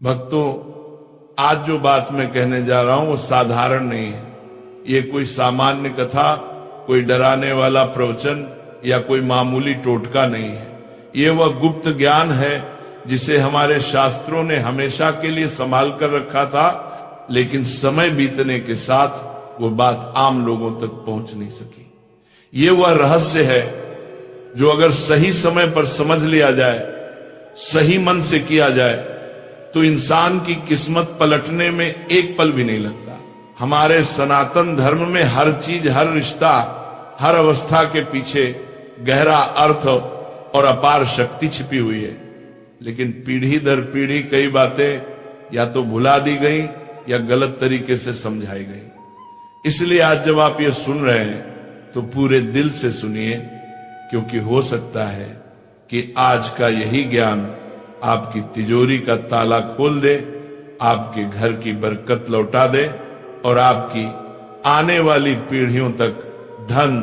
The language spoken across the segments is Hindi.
भक्तों, आज जो बात मैं कहने जा रहा हूं वो साधारण नहीं है। ये कोई सामान्य कथा, कोई डराने वाला प्रवचन या कोई मामूली टोटका नहीं है। ये वह गुप्त ज्ञान है जिसे हमारे शास्त्रों ने हमेशा के लिए संभाल कर रखा था, लेकिन समय बीतने के साथ वो बात आम लोगों तक पहुंच नहीं सकी। ये वह रहस्य है जो अगर सही समय पर समझ लिया जाए, सही मन से किया जाए, तो इंसान की किस्मत पलटने में एक पल भी नहीं लगता। हमारे सनातन धर्म में हर चीज, हर रिश्ता, हर अवस्था के पीछे गहरा अर्थ और अपार शक्ति छिपी हुई है, लेकिन पीढ़ी दर पीढ़ी कई बातें या तो भुला दी गई या गलत तरीके से समझाई गई। इसलिए आज जब आप ये सुन रहे हैं तो पूरे दिल से सुनिए, क्योंकि हो सकता है कि आज का यही ज्ञान आपकी तिजोरी का ताला खोल दे, आपके घर की बरकत लौटा दे और आपकी आने वाली पीढ़ियों तक धन,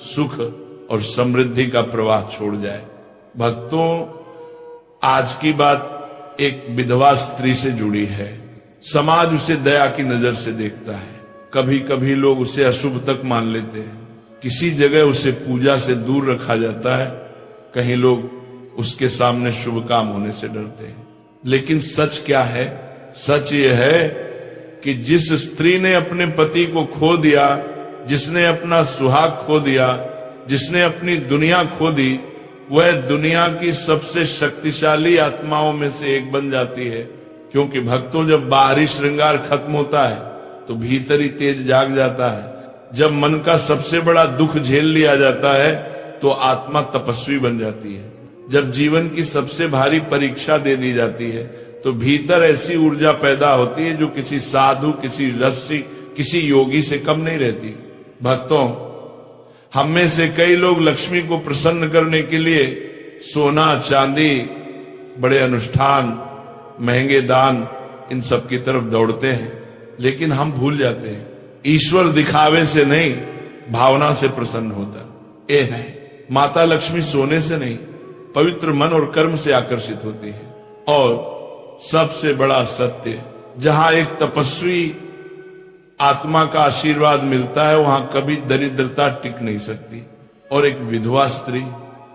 सुख और समृद्धि का प्रवाह छोड़ जाए। भक्तों, आज की बात एक विधवा स्त्री से जुड़ी है। समाज उसे दया की नजर से देखता है। कभी कभी लोग उसे अशुभ तक मान लेते हैं। किसी जगह उसे पूजा से दूर रखा जाता है, कहीं लोग उसके सामने शुभ काम होने से डरते हैं। लेकिन सच क्या है? सच ये है कि जिस स्त्री ने अपने पति को खो दिया, जिसने अपना सुहाग खो दिया, जिसने अपनी दुनिया खो दी, वह दुनिया की सबसे शक्तिशाली आत्माओं में से एक बन जाती है। क्योंकि भक्तों, जब बाहरी श्रृंगार खत्म होता है तो भीतरी तेज जाग जाता है। जब मन का सबसे बड़ा दुख झेल लिया जाता है तो आत्मा तपस्वी बन जाती है। जब जीवन की सबसे भारी परीक्षा दे दी जाती है तो भीतर ऐसी ऊर्जा पैदा होती है जो किसी साधु, किसी ऋषि, किसी योगी से कम नहीं रहती। भक्तों, हम में से कई लोग लक्ष्मी को प्रसन्न करने के लिए सोना, चांदी, बड़े अनुष्ठान, महंगे दान, इन सब की तरफ दौड़ते हैं, लेकिन हम भूल जाते हैं ईश्वर दिखावे से नहीं, भावना से प्रसन्न होता ये है। माता लक्ष्मी सोने से नहीं, पवित्र मन और कर्म से आकर्षित होती है। और सबसे बड़ा सत्य, जहां एक तपस्वी आत्मा का आशीर्वाद मिलता है वहां कभी दरिद्रता टिक नहीं सकती। और एक विधवा स्त्री,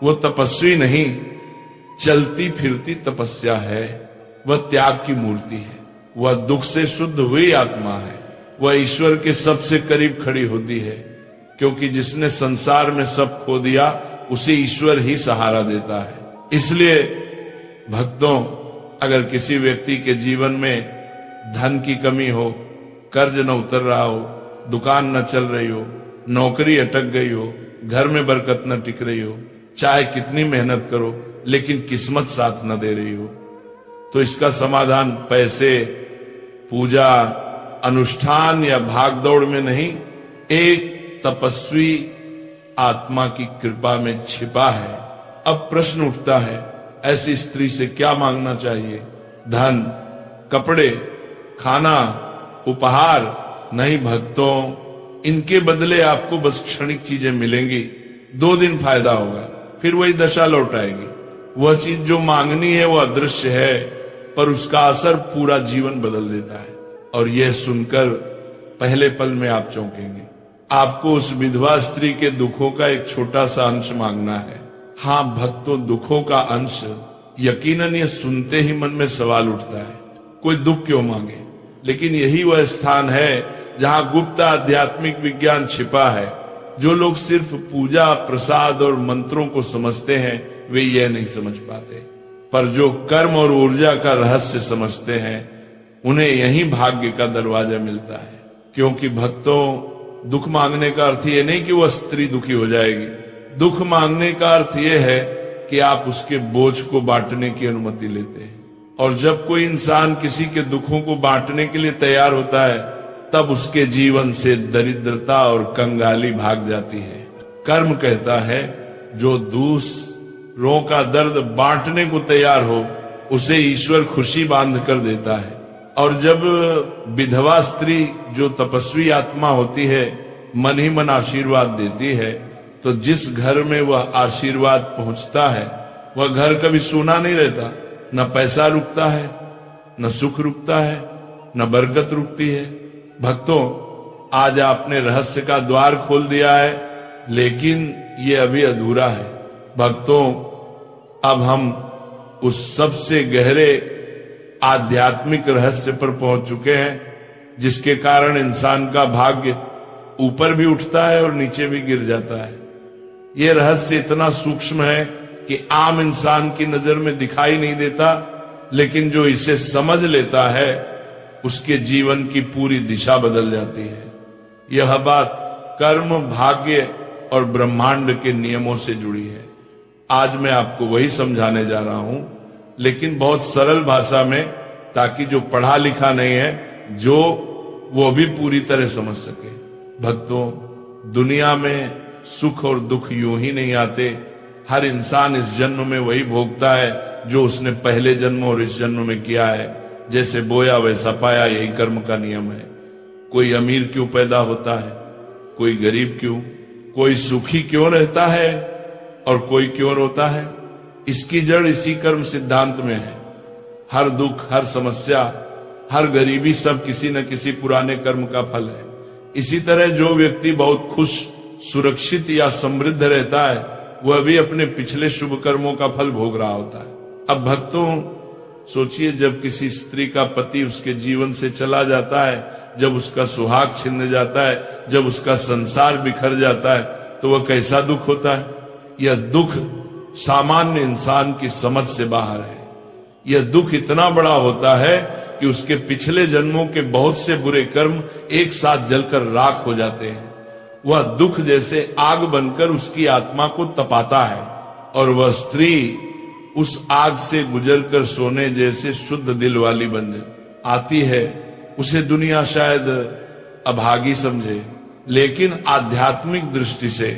वो तपस्वी नहीं, चलती फिरती तपस्या है। वह त्याग की मूर्ति है, वह दुख से शुद्ध हुई आत्मा है। वह ईश्वर के सबसे करीब खड़ी होती है, क्योंकि जिसने संसार में सब खो दिया उसे ईश्वर ही सहारा देता है। इसलिए भक्तों, अगर किसी व्यक्ति के जीवन में धन की कमी हो, कर्ज न उतर रहा हो, दुकान न चल रही हो, नौकरी अटक गई हो, घर में बरकत न टिक रही हो, चाहे कितनी मेहनत करो लेकिन किस्मत साथ न दे रही हो, तो इसका समाधान पैसे, पूजा, अनुष्ठान या भागदौड़ में नहीं, एक तपस्वी आत्मा की कृपा में छिपा है। अब प्रश्न उठता है, ऐसी स्त्री से क्या मांगना चाहिए? धन, कपड़े, खाना, उपहार? नहीं भक्तों, इनके बदले आपको बस क्षणिक चीजें मिलेंगी। 2 दिन फायदा होगा, फिर वही दशा लौट आएगी। वह चीज जो मांगनी है वो अदृश्य है, पर उसका असर पूरा जीवन बदल देता है। और यह सुनकर पहले पल में आप चौंकेंगे। आपको उस विधवा स्त्री के दुखों का एक छोटा सा अंश मांगना है। हाँ भक्तों, दुखों का अंश। यकीनन ये सुनते ही मन में सवाल उठता है, कोई दुख क्यों मांगे? लेकिन यही वह स्थान है जहां गुप्त आध्यात्मिक विज्ञान छिपा है। जो लोग सिर्फ पूजा, प्रसाद और मंत्रों को समझते हैं वे यह नहीं समझ पाते, पर जो कर्म और ऊर्जा का रहस्य समझते हैं उन्हें यही भाग्य का दरवाजा मिलता है। क्योंकि भक्तों, दुख मांगने का अर्थ ये नहीं कि वह स्त्री दुखी हो जाएगी। दुख मांगने का अर्थ यह है कि आप उसके बोझ को बांटने की अनुमति लेते हैं। और जब कोई इंसान किसी के दुखों को बांटने के लिए तैयार होता है तब उसके जीवन से दरिद्रता और कंगाली भाग जाती है। कर्म कहता है, जो दूसरों का दर्द बांटने को तैयार हो उसे ईश्वर खुशी बांध कर देता है। और जब विधवा स्त्री जो तपस्वी आत्मा होती है मन ही मन आशीर्वाद देती है, तो जिस घर में वह आशीर्वाद पहुंचता है वह घर कभी सूना नहीं रहता। न पैसा रुकता है, न सुख रुकता है, न बरकत रुकती है। भक्तों, आज आपने रहस्य का द्वार खोल दिया है, लेकिन ये अभी अधूरा है। भक्तों, अब हम उस सबसे गहरे आध्यात्मिक रहस्य पर पहुंच चुके हैं, जिसके कारण इंसान का भाग्य ऊपर भी उठता है और नीचे भी गिर जाता है। यह रहस्य इतना सूक्ष्म है कि आम इंसान की नजर में दिखाई नहीं देता, लेकिन जो इसे समझ लेता है उसके जीवन की पूरी दिशा बदल जाती है। यह बात कर्म, भाग्य और ब्रह्मांड के नियमों से जुड़ी है। आज मैं आपको वही समझाने जा रहा हूं, लेकिन बहुत सरल भाषा में, ताकि जो पढ़ा लिखा नहीं है वो भी पूरी तरह समझ सके। भक्तों, दुनिया में सुख और दुख यूं ही नहीं आते। हर इंसान इस जन्म में वही भोगता है जो उसने पहले जन्म और इस जन्म में किया है। जैसे बोया वैसा पाया, यही कर्म का नियम है। कोई अमीर क्यों पैदा होता है, कोई गरीब क्यों, कोई सुखी क्यों रहता है और कोई क्यों रोता है, इसकी जड़ इसी कर्म सिद्धांत में है। हर दुख, हर समस्या, हर गरीबी सब किसी न किसी पुराने कर्म का फल है। इसी तरह जो व्यक्ति बहुत खुश, सुरक्षित या समृद्ध रहता है, वह भी अपने पिछले शुभ कर्मों का फल भोग रहा होता है। अब भक्तों, सोचिए, जब किसी स्त्री का पति उसके जीवन से चला जाता है, जब उसका सुहाग छिन्न जाता है, जब उसका संसार बिखर जाता है, तो वह कैसा दुख होता है। यह दुख सामान्य इंसान की समझ से बाहर है। यह दुख इतना बड़ा होता है कि उसके पिछले जन्मों के बहुत से बुरे कर्म एक साथ जलकर राख हो जाते हैं। वह दुख जैसे आग बनकर उसकी आत्मा को तपाता है, और वह स्त्री उस आग से गुजरकर सोने जैसे शुद्ध दिल वाली बन आती है। उसे दुनिया शायद अभागी समझे, लेकिन आध्यात्मिक दृष्टि से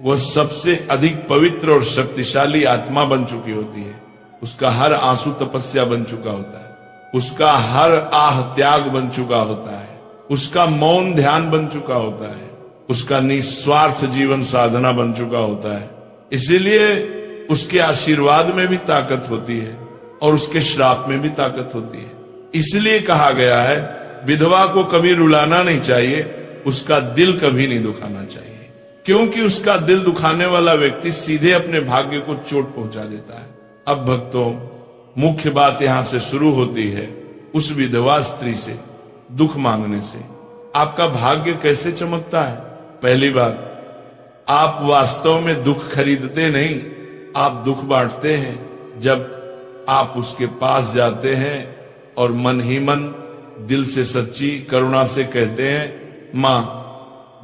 वह सबसे अधिक पवित्र और शक्तिशाली आत्मा बन चुकी होती है। उसका हर आंसू तपस्या बन चुका होता है, उसका हर आह त्याग बन चुका होता है, उसका मौन ध्यान बन चुका होता है, उसका निस्वार्थ जीवन साधना बन चुका होता है। इसीलिए उसके आशीर्वाद में भी ताकत होती है और उसके श्राप में भी ताकत होती है। इसलिए कहा गया है, विधवा को कभी रुलाना नहीं चाहिए, उसका दिल कभी नहीं दुखाना चाहिए, क्योंकि उसका दिल दुखाने वाला व्यक्ति सीधे अपने भाग्य को चोट पहुंचा देता है। अब भक्तों, मुख्य बात यहां से शुरू होती है उस विधवा स्त्री से दुख मांगने से। आपका भाग्य कैसे चमकता है? पहली बात, आप वास्तव में दुख खरीदते नहीं, आप दुख बांटते हैं। जब आप उसके पास जाते हैं और मन ही मन दिल से सच्ची करुणा से कहते हैं, मां,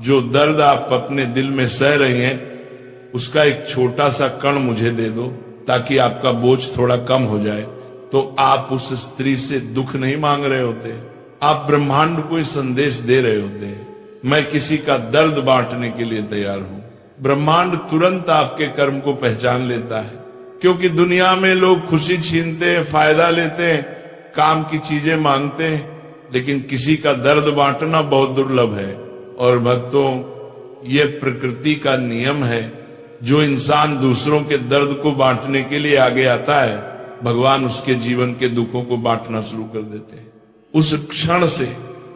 जो दर्द आप अपने दिल में सह रही हैं, उसका एक छोटा सा कण मुझे दे दो, ताकि आपका बोझ थोड़ा कम हो जाए, तो आप उस स्त्री से दुख नहीं मांग रहे होते, आप ब्रह्मांड को संदेश दे रहे होते हैं, मैं किसी का दर्द बांटने के लिए तैयार हूं। ब्रह्मांड तुरंत आपके कर्म को पहचान लेता है, क्योंकि दुनिया में लोग खुशी छीनते हैं, फायदा लेते हैं, काम की चीजें मांगते हैं, लेकिन किसी का दर्द बांटना बहुत दुर्लभ है। और भक्तों, ये प्रकृति का नियम है। जो इंसान दूसरों के दर्द को बांटने के लिए आगे आता है, भगवान उसके जीवन के दुखों को बांटना शुरू कर देते हैं। उस क्षण से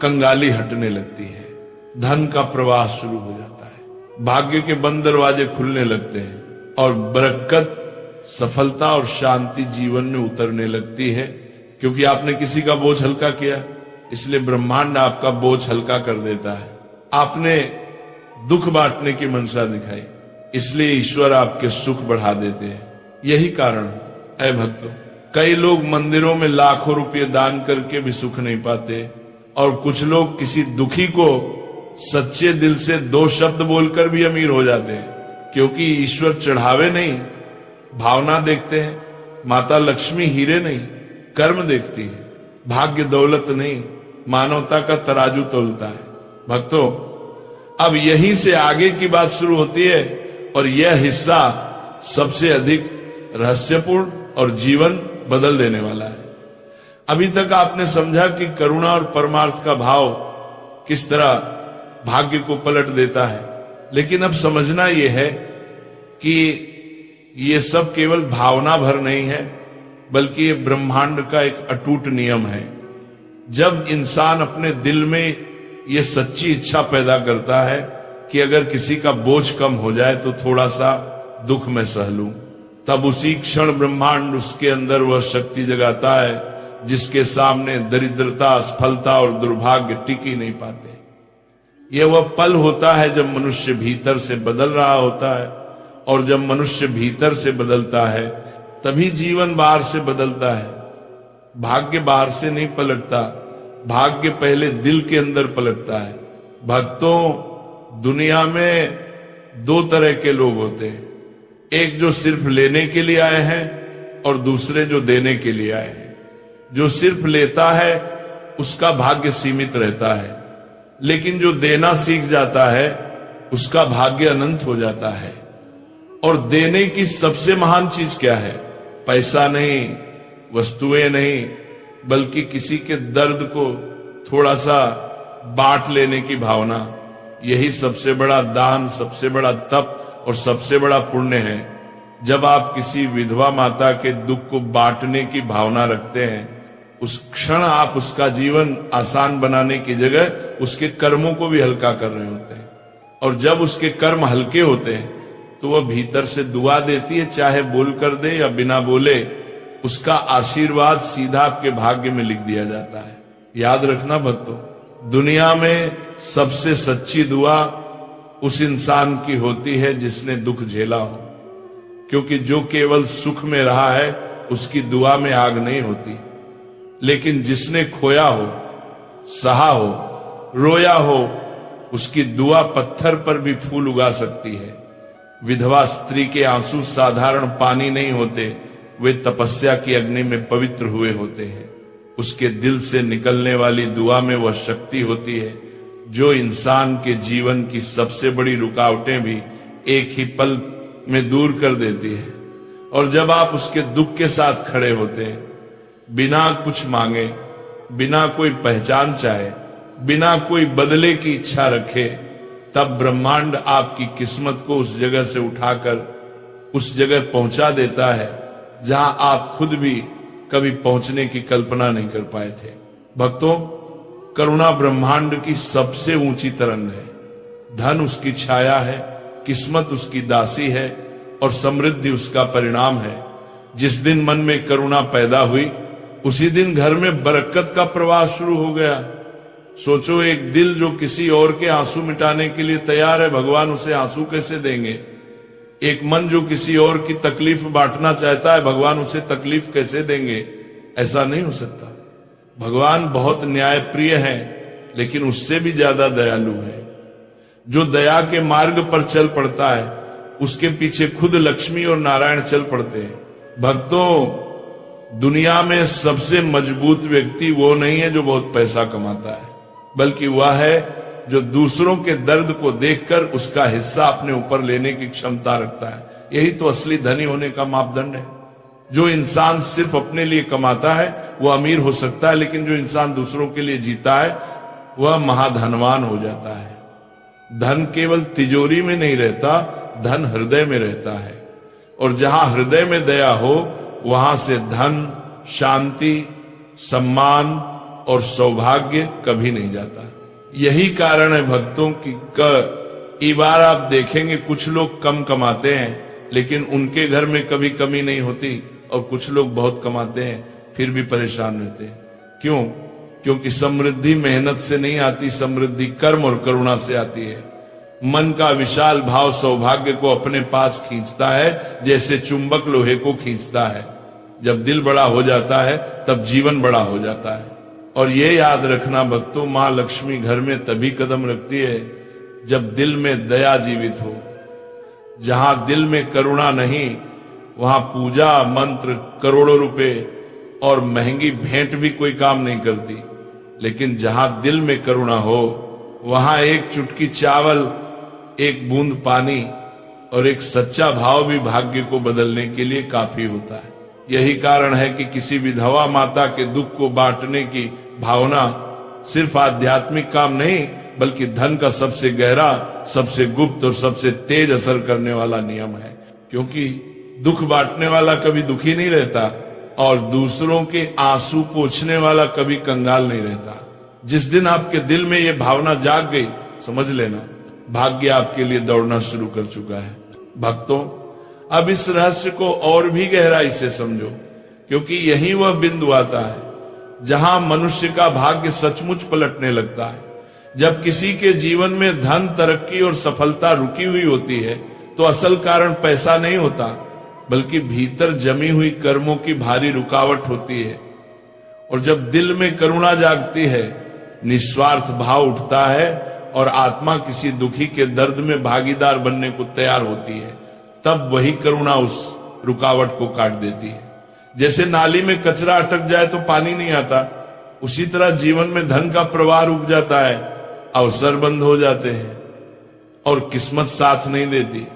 कंगाली हटने लगती है, धन का प्रवाह शुरू हो जाता है, भाग्य के बंद दरवाजे खुलने लगते हैं, और बरकत, सफलता और शांति जीवन में उतरने लगती है। क्योंकि आपने किसी का बोझ हल्का किया, इसलिए ब्रह्मांड आपका बोझ हल्का कर देता है। आपने दुख बांटने की मंशा दिखाई, इसलिए ईश्वर आपके सुख बढ़ा देते हैं। यही कारण है भक्तों, कई लोग मंदिरों में लाखों रुपए दान करके भी सुख नहीं पाते, और कुछ लोग किसी दुखी को सच्चे दिल से 2 शब्द बोलकर भी अमीर हो जाते हैं। क्योंकि ईश्वर चढ़ावे नहीं, भावना देखते हैं। माता लक्ष्मी हीरे नहीं, कर्म देखती है। भाग्य दौलत नहीं, मानवता का तराजू तोलता है। भक्तों, अब यहीं से आगे की बात शुरू होती है, और यह हिस्सा सबसे अधिक रहस्यपूर्ण और जीवन बदल देने वाला है। अभी तक आपने समझा कि करुणा और परमार्थ का भाव किस तरह भाग्य को पलट देता है, लेकिन अब समझना यह है कि ये सब केवल भावना भर नहीं है, बल्कि ये ब्रह्मांड का एक अटूट नियम है। जब इंसान अपने दिल में ये सच्ची इच्छा पैदा करता है कि अगर किसी का बोझ कम हो जाए तो थोड़ा सा दुख मैं सह लूं, तब उसी क्षण ब्रह्मांड उसके अंदर वह शक्ति जगाता है जिसके सामने दरिद्रता, असफलता और दुर्भाग्य टिक ही नहीं पाते। यह वह पल होता है जब मनुष्य भीतर से बदल रहा होता है, और जब मनुष्य भीतर से बदलता है तभी जीवन बाहर से बदलता है। भाग्य बाहर से नहीं पलटता, भाग्य पहले दिल के अंदर पलटता है। भक्तों, दुनिया में दो तरह के लोग होते हैं, एक जो सिर्फ लेने के लिए आए हैं और दूसरे जो देने के लिए आए हैं। जो सिर्फ लेता है उसका भाग्य सीमित रहता है, लेकिन जो देना सीख जाता है उसका भाग्य अनंत हो जाता है। और देने की सबसे महान चीज क्या है? पैसा नहीं, वस्तुएं नहीं, बल्कि किसी के दर्द को थोड़ा सा बांट लेने की भावना। यही सबसे बड़ा दान, सबसे बड़ा तप और सबसे बड़ा पुण्य है। जब आप किसी विधवा माता के दुख को बांटने की भावना रखते हैं, उस क्षण आप उसका जीवन आसान बनाने की जगह उसके कर्मों को भी हल्का कर रहे होते हैं। और जब उसके कर्म हल्के होते हैं तो वह भीतर से दुआ देती है, चाहे बोल कर दे या बिना बोले, उसका आशीर्वाद सीधा आपके भाग्य में लिख दिया जाता है। याद रखना भक्तों, दुनिया में सबसे सच्ची दुआ उस इंसान की होती है जिसने दुख झेला हो, क्योंकि जो केवल सुख में रहा है उसकी दुआ में आग नहीं होती। लेकिन जिसने खोया हो, सहा हो, रोया हो, उसकी दुआ पत्थर पर भी फूल उगा सकती है। विधवा स्त्री के आंसू साधारण पानी नहीं होते, वे तपस्या की अग्नि में पवित्र हुए होते हैं। उसके दिल से निकलने वाली दुआ में वह शक्ति होती है जो इंसान के जीवन की सबसे बड़ी रुकावटें भी एक ही पल में दूर कर देती है। और जब आप उसके दुख के साथ खड़े होते हैं, बिना कुछ मांगे, बिना कोई पहचान चाहे, बिना कोई बदले की इच्छा रखे, तब ब्रह्मांड आपकी किस्मत को उस जगह से उठाकर उस जगह पहुंचा देता है जहां आप खुद भी कभी पहुंचने की कल्पना नहीं कर पाए थे। भक्तों, करुणा ब्रह्मांड की सबसे ऊंची तरंग है। धन उसकी छाया है, किस्मत उसकी दासी है और समृद्धि उसका परिणाम है। जिस दिन मन में करुणा पैदा हुई, उसी दिन घर में बरकत का प्रवाह शुरू हो गया। सोचो, एक दिल जो किसी और के आंसू मिटाने के लिए तैयार है, भगवान उसे आंसू कैसे देंगे? एक मन जो किसी और की तकलीफ बांटना चाहता है, भगवान उसे तकलीफ कैसे देंगे? ऐसा नहीं हो सकता। भगवान बहुत न्यायप्रिय है, लेकिन उससे भी ज्यादा दयालु है। जो दया के मार्ग पर चल पड़ता है, उसके पीछे खुद लक्ष्मी और नारायण चल पड़ते हैं। भक्तों, दुनिया में सबसे मजबूत व्यक्ति वो नहीं है जो बहुत पैसा कमाता है, बल्कि वह है जो दूसरों के दर्द को देखकर उसका हिस्सा अपने ऊपर लेने की क्षमता रखता है। यही तो असली धनी होने का मापदंड है। जो इंसान सिर्फ अपने लिए कमाता है वह अमीर हो सकता है, लेकिन जो इंसान दूसरों के लिए जीता है वह महाधनवान हो जाता है। धन केवल तिजोरी में नहीं रहता, धन हृदय में रहता है। और जहां हृदय में दया हो, वहां से धन, शांति, सम्मान और सौभाग्य कभी नहीं जाता। यही कारण है भक्तों की कई बार आप देखेंगे कुछ लोग कम कमाते हैं लेकिन उनके घर में कभी कमी नहीं होती, और कुछ लोग बहुत कमाते हैं फिर भी परेशान रहते हैं। क्यों? क्योंकि समृद्धि मेहनत से नहीं आती, समृद्धि कर्म और करुणा से आती है। मन का विशाल भाव सौभाग्य को अपने पास खींचता है, जैसे चुंबक लोहे को खींचता है। जब दिल बड़ा हो जाता है तब जीवन बड़ा हो जाता है। और ये याद रखना भक्तों, मां लक्ष्मी घर में तभी कदम रखती है जब दिल में दया जीवित हो। जहां दिल में करुणा नहीं, वहां पूजा, मंत्र, करोड़ों रुपए और महंगी भेंट भी कोई काम नहीं करती। लेकिन जहां दिल में करुणा हो, वहां एक चुटकी चावल, एक बूंद पानी और एक सच्चा भाव भी भाग्य को बदलने के लिए काफी होता है। यही कारण है कि किसी विधवा माता के दुख को बांटने की भावना सिर्फ आध्यात्मिक काम नहीं, बल्कि धन का सबसे गहरा, सबसे गुप्त और सबसे तेज असर करने वाला नियम है। क्योंकि दुख बांटने वाला कभी दुखी नहीं रहता और दूसरों के आंसू पोंछने वाला कभी कंगाल नहीं रहता। जिस दिन आपके दिल में ये भावना जाग गई, समझ लेना भाग्य आपके लिए दौड़ना शुरू कर चुका है। भक्तों, अब इस रहस्य को और भी गहराई से समझो, क्योंकि यही वह बिंदु आता है जहां मनुष्य का भाग्य सचमुच पलटने लगता है। जब किसी के जीवन में धन, तरक्की और सफलता रुकी हुई होती है तो असल कारण पैसा नहीं होता, बल्कि भीतर जमी हुई कर्मों की भारी रुकावट होती है। और जब दिल में करुणा जागती है, निस्वार्थ भाव उठता है और आत्मा किसी दुखी के दर्द में भागीदार बनने को तैयार होती है, तब वही करुणा उस रुकावट को काट देती है। जैसे नाली में कचरा अटक जाए तो पानी नहीं आता, उसी तरह जीवन में धन का प्रवाह रुक जाता है, अवसर बंद हो जाते हैं और किस्मत साथ नहीं देती।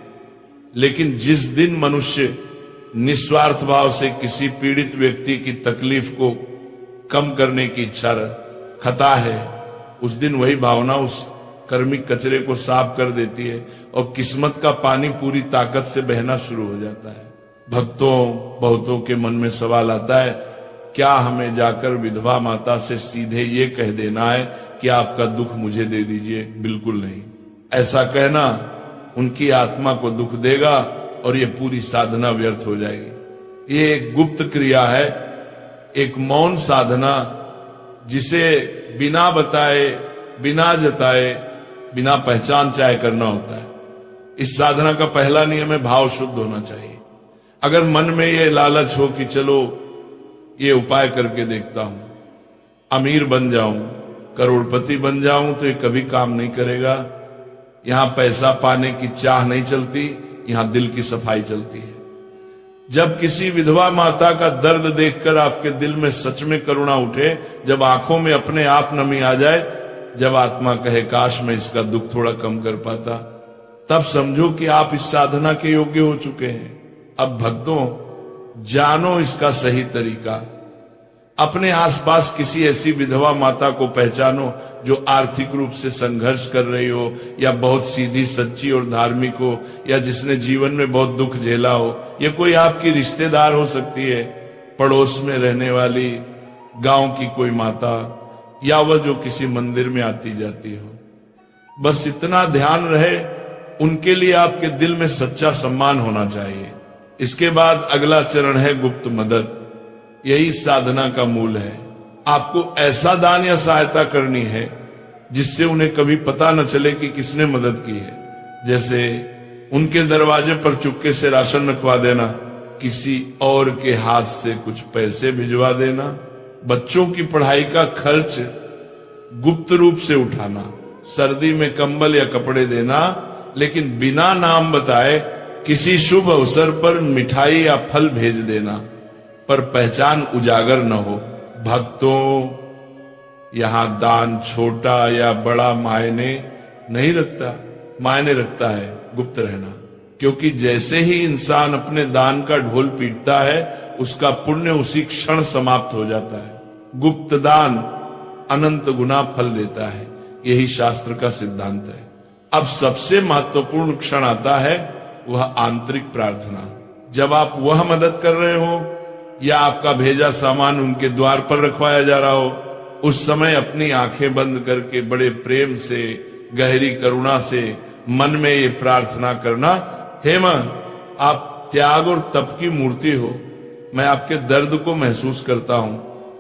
लेकिन जिस दिन मनुष्य निस्वार्थ भाव से किसी पीड़ित व्यक्ति की तकलीफ को कम करने की इच्छा रखता है, उस दिन वही भावना उस कर्मिक कचरे को साफ कर देती है और किस्मत का पानी पूरी ताकत से बहना शुरू हो जाता है। भक्तों, बहुतों के मन में सवाल आता है, क्या हमें जाकर विधवा माता से सीधे ये कह देना है कि आपका दुख मुझे दे दीजिए? बिल्कुल नहीं। ऐसा कहना उनकी आत्मा को दुख देगा और ये पूरी साधना व्यर्थ हो जाएगी। ये एक गुप्त क्रिया है, एक मौन साधना, जिसे बिना बताए, बिना जताए, बिना पहचान चाहे करना होता है। इस साधना का पहला नियम है भाव शुद्ध होना चाहिए। अगर मन में ये लालच हो कि चलो ये उपाय करके देखता हूं, अमीर बन जाऊं, करोड़पति बन जाऊं, तो ये कभी काम नहीं करेगा। यहां पैसा पाने की चाह नहीं चलती, यहां दिल की सफाई चलती है। जब किसी विधवा माता का दर्द देखकर आपके दिल में सच में करुणा उठे, जब आंखों में अपने आप नमी आ जाए, जब आत्मा कहे काश मैं इसका दुख थोड़ा कम कर पाता, तब समझो कि आप इस साधना के योग्य हो चुके हैं। अब भक्तों, जानो इसका सही तरीका। अपने आसपास किसी ऐसी विधवा माता को पहचानो जो आर्थिक रूप से संघर्ष कर रही हो, या बहुत सीधी, सच्ची और धार्मिक हो, या जिसने जीवन में बहुत दुख झेला हो। ये कोई आपकी रिश्तेदार हो सकती है, पड़ोस में रहने वाली, गांव की कोई माता, या वह जो किसी मंदिर में आती जाती हो। बस इतना ध्यान रहे, उनके लिए आपके दिल में सच्चा सम्मान होना चाहिए। इसके बाद अगला चरण है गुप्त मदद। यही साधना का मूल है। आपको ऐसा दान या सहायता करनी है जिससे उन्हें कभी पता न चले कि किसने मदद की है। जैसे उनके दरवाजे पर चुपके से राशन रखवा देना, किसी और के हाथ से कुछ पैसे भिजवा देना, बच्चों की पढ़ाई का खर्च गुप्त रूप से उठाना, सर्दी में कंबल या कपड़े देना, लेकिन बिना नाम बताए किसी शुभ अवसर पर मिठाई या फल भेज देना, पर पहचान उजागर न हो। भक्तों, यहां दान छोटा या बड़ा मायने नहीं रखता, मायने रखता है गुप्त रहना। क्योंकि जैसे ही इंसान अपने दान का ढोल पीटता है, उसका पुण्य उसी क्षण समाप्त हो जाता है। गुप्त दान अनंत गुना फल देता है, यही शास्त्र का सिद्धांत है। अब सबसे महत्वपूर्ण क्षण आता है, वह आंतरिक प्रार्थना। जब आप वह मदद कर रहे हो या आपका भेजा सामान उनके द्वार पर रखवाया जा रहा हो, उस समय अपनी आंखें बंद करके बड़े प्रेम से, गहरी करुणा से मन में ये प्रार्थना करना, हे मां, आप त्याग और तप की मूर्ति हो, मैं आपके दर्द को महसूस करता हूं,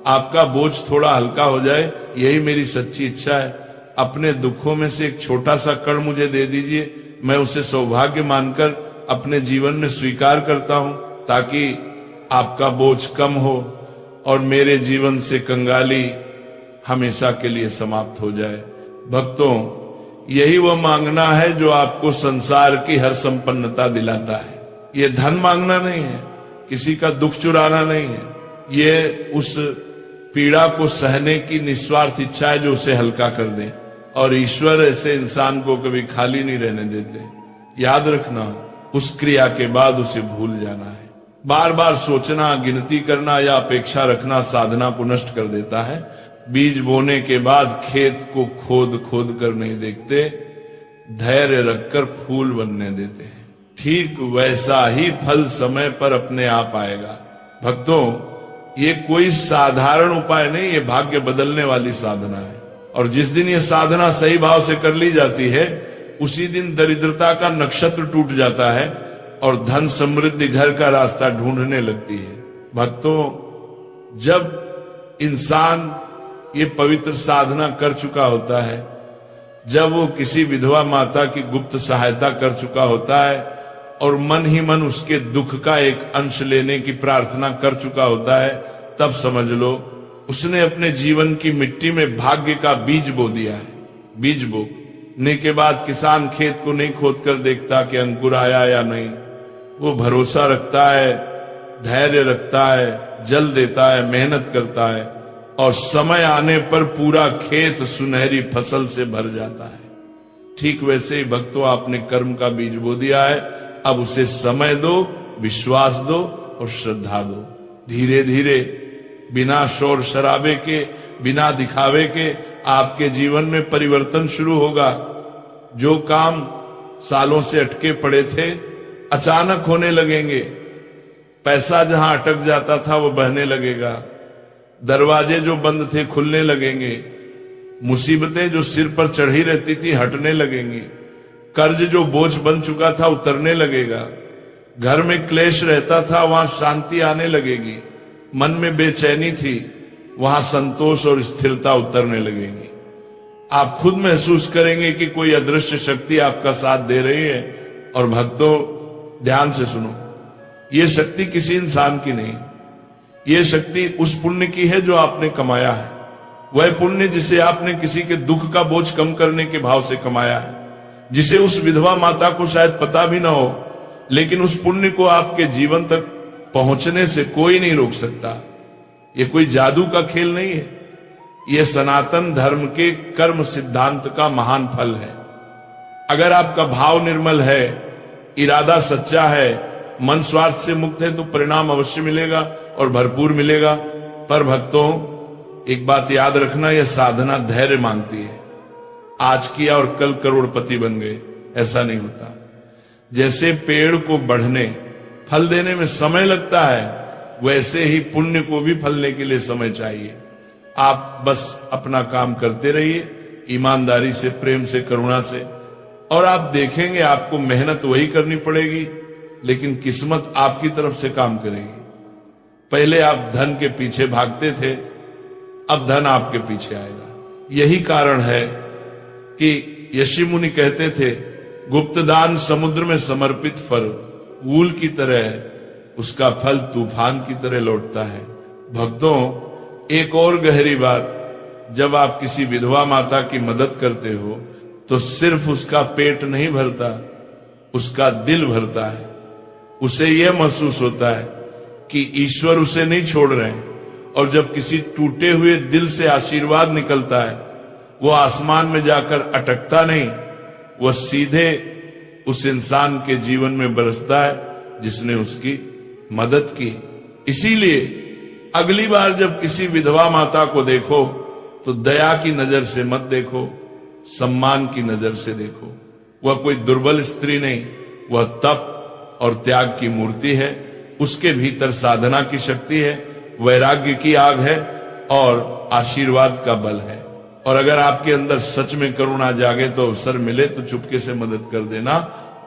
आपका बोझ थोड़ा हल्का हो जाए, यही मेरी सच्ची इच्छा है। अपने दुखों में से एक छोटा सा कण मुझे दे दीजिए, मैं उसे सौभाग्य मानकर अपने जीवन में स्वीकार करता हूं, ताकि आपका बोझ कम हो और मेरे जीवन से कंगाली हमेशा के लिए समाप्त हो जाए। भक्तों, यही वह मांगना है जो आपको संसार की हर संपन्नता दिलाता है। ये धन मांगना नहीं है, किसी का दुख चुराना नहीं है, ये उस पीड़ा को सहने की निस्वार्थ इच्छा है जो उसे हल्का कर दे। और ईश्वर ऐसे इंसान को कभी खाली नहीं रहने देते। याद रखना, उस क्रिया के बाद उसे भूल जाना है। बार बार सोचना, गिनती करना या अपेक्षा रखना साधना को नष्ट कर देता है। बीज बोने के बाद खेत को खोद खोद कर नहीं देखते, धैर्य रखकर फूल बनने देते हैं। ठीक वैसा ही फल समय पर अपने आप आएगा। भक्तों, ये कोई साधारण उपाय नहीं, ये भाग्य बदलने वाली साधना है। और जिस दिन ये साधना सही भाव से कर ली जाती है, उसी दिन दरिद्रता का नक्षत्र टूट जाता है और धन समृद्धि घर का रास्ता ढूंढने लगती है। भक्तों, जब इंसान ये पवित्र साधना कर चुका होता है, जब वो किसी विधवा माता की गुप्त सहायता कर चुका होता है और मन ही मन उसके दुख का एक अंश लेने की प्रार्थना कर चुका होता है, तब समझ लो उसने अपने जीवन की मिट्टी में भाग्य का बीज बो दिया है। बीज बोने के बाद किसान खेत को नहीं खोद कर देखता कि अंकुर आया या नहीं, वो भरोसा रखता है, धैर्य रखता है, जल देता है, मेहनत करता है और समय आने पर पूरा खेत सुनहरी फसल से भर जाता है। ठीक वैसे ही भक्तों, आपने कर्म का बीज बो दिया है, अब उसे समय दो, विश्वास दो और श्रद्धा दो। धीरे धीरे, बिना शोर शराबे के, बिना दिखावे के आपके जीवन में परिवर्तन शुरू होगा। जो काम सालों से अटके पड़े थे, अचानक होने लगेंगे। पैसा जहां अटक जाता था वो बहने लगेगा। दरवाजे जो बंद थे खुलने लगेंगे। मुसीबतें जो सिर पर चढ़ी रहती थी हटने लगेंगी। कर्ज जो बोझ बन चुका था उतरने लगेगा। घर में क्लेश रहता था वहां शांति आने लगेगी। मन में बेचैनी थी, वहां संतोष और स्थिरता उतरने लगेगी। आप खुद महसूस करेंगे कि कोई अदृश्य शक्ति आपका साथ दे रही है। और भक्तों, ध्यान से सुनो, ये शक्ति किसी इंसान की नहीं, ये शक्ति उस पुण्य की है जो आपने कमाया है। वह पुण्य जिसे आपने किसी के दुख का बोझ कम करने के भाव से कमाया है, जिसे उस विधवा माता को शायद पता भी ना हो, लेकिन उस पुण्य को आपके जीवन तक पहुंचने से कोई नहीं रोक सकता। ये कोई जादू का खेल नहीं है, ये सनातन धर्म के कर्म सिद्धांत का महान फल है। अगर आपका भाव निर्मल है, इरादा सच्चा है, मन स्वार्थ से मुक्त है, तो परिणाम अवश्य मिलेगा और भरपूर मिलेगा। पर भक्तों, एक बात याद रखना, यह साधना धैर्य मांगती है। आज किया और कल करोड़पति बन गए, ऐसा नहीं होता। जैसे पेड़ को बढ़ने, फल देने में समय लगता है, वैसे ही पुण्य को भी फलने के लिए समय चाहिए। आप बस अपना काम करते रहिए, ईमानदारी से, प्रेम से, करुणा से, और आप देखेंगे आपको मेहनत वही करनी पड़ेगी, लेकिन किस्मत आपकी तरफ से काम करेगी। पहले आप धन के पीछे भागते थे, अब धन आपके पीछे आएगा। यही कारण है कि यशी मुनि कहते थे, गुप्त दान समुद्र में समर्पित फल, वूल की तरह उसका फल तूफान की तरह लौटता है। भक्तों, एक और गहरी बात, जब आप किसी विधवा माता की मदद करते हो तो सिर्फ उसका पेट नहीं भरता, उसका दिल भरता है। उसे यह महसूस होता है कि ईश्वर उसे नहीं छोड़ रहे हैं। और जब किसी टूटे हुए दिल से आशीर्वाद निकलता है, वो आसमान में जाकर अटकता नहीं, वह सीधे उस इंसान के जीवन में बरसता है जिसने उसकी मदद की। इसीलिए अगली बार जब किसी विधवा माता को देखो तो दया की नजर से मत देखो, सम्मान की नजर से देखो। वह कोई दुर्बल स्त्री नहीं, वह तप और त्याग की मूर्ति है। उसके भीतर साधना की शक्ति है, वैराग्य की आग है और आशीर्वाद का बल है। और अगर आपके अंदर सच में करुणा जागे तो अवसर मिले तो चुपके से मदद कर देना,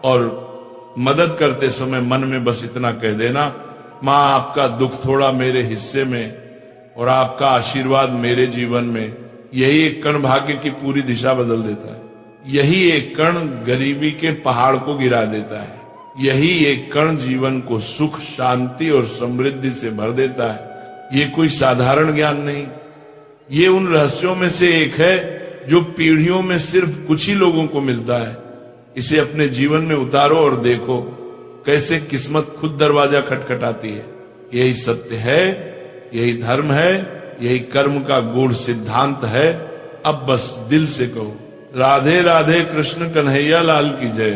और मदद करते समय मन में बस इतना कह देना, मां आपका दुख थोड़ा मेरे हिस्से में और आपका आशीर्वाद मेरे जीवन में। यही एक कण भाग्य की पूरी दिशा बदल देता है। यही एक कण गरीबी के पहाड़ को गिरा देता है। यही एक कण जीवन को सुख, शांति और समृद्धि से भर देता है। ये कोई साधारण ज्ञान नहीं, ये उन रहस्यों में से एक है जो पीढ़ियों में सिर्फ कुछ ही लोगों को मिलता है। इसे अपने जीवन में उतारो और देखो कैसे किस्मत खुद दरवाजा खटखटाती है। यही सत्य है, यही धर्म है, यही कर्म का गूढ़ सिद्धांत है। अब बस दिल से कहो, राधे राधे, कृष्ण कन्हैया लाल की जय।